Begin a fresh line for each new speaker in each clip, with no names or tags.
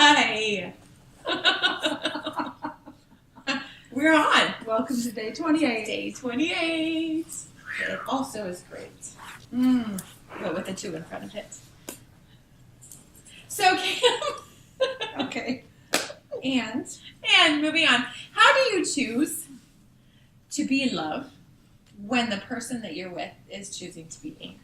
Hi. We're on.
Welcome to day 28.
Day 28. It also is great. But with a 2 in front of it. So, Kim.
Okay.
And moving on. How do you choose to be in love when the person that you're with is choosing to be angry?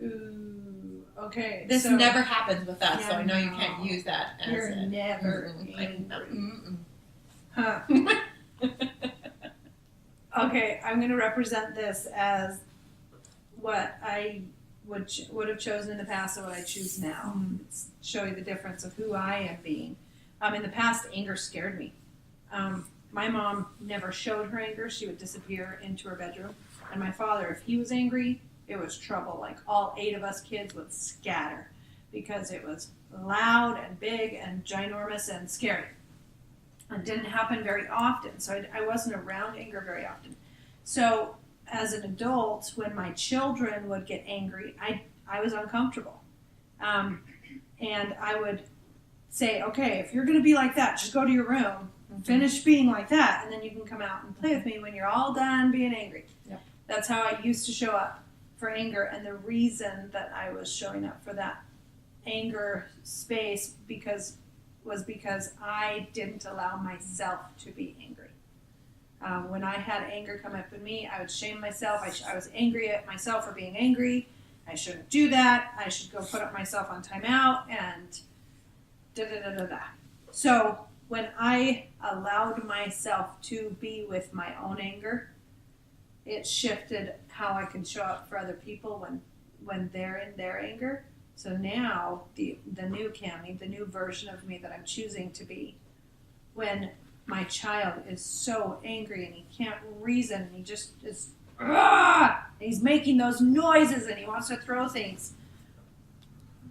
Ooh, okay.
This never happens with us,
Yeah,
so I know you
no.
can't use that as
You're
a...
never
Mm-mm.
Huh. Okay, I'm going to represent this as what I would have chosen in the past and what I choose now. It's show you the difference of who I am being. In the past, anger scared me. My mom never showed her anger. She would disappear into her bedroom. And my father, if he was angry, it was trouble. Like all 8 of us kids would scatter because it was loud and big and ginormous and scary. It didn't happen very often, so I wasn't around anger very often. So as an adult, when my children would get angry, I was uncomfortable. And I would say, okay, if you're going to be like that, just go to your room, finish being like that, and then you can come out and play with me when you're all done being angry.
Yep.
That's how I used to show up for anger, and the reason that I was showing up for that anger space was because I didn't allow myself to be angry. When I had anger come up in me, I would shame myself. I was angry at myself for being angry. I shouldn't do that. I should go put up myself on timeout and da-da-da-da-da. So when I allowed myself to be with my own anger, it shifted how I can show up for other people when they're in their anger. So now the new Cammie, the new version of me that I'm choosing to be, when my child is so angry and he can't reason and he just is, and he's making those noises and he wants to throw things,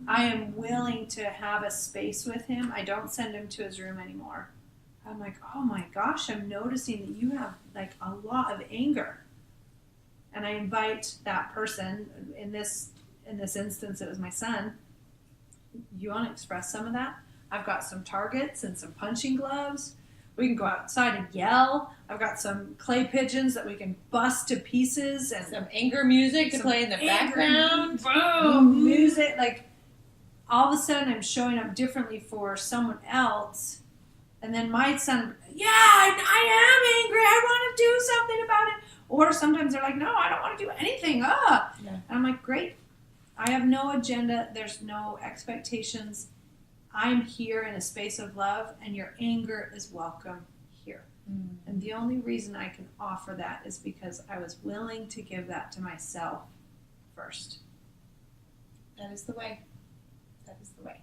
I am willing to have a space with him. I don't send him to his room anymore. I'm like, oh my gosh, I'm noticing that you have like a lot of anger. And I invite that person, in this instance, it was my son. You want to express some of that? I've got some targets and some punching gloves. We can go outside and yell. I've got some clay pigeons that we can bust to pieces. And
some anger music to play in the background.
Boom, music. Like, all of a sudden I'm showing up differently for someone else. And then my son, yeah, I am angry. I want to do something about it. Or sometimes they're like, no, I don't want to do anything. Yeah. And I'm like, great. I have no agenda. There's no expectations. I'm here in a space of love, and your anger is welcome here. And the only reason I can offer that is because I was willing to give that to myself first.
That is the way. That is the way.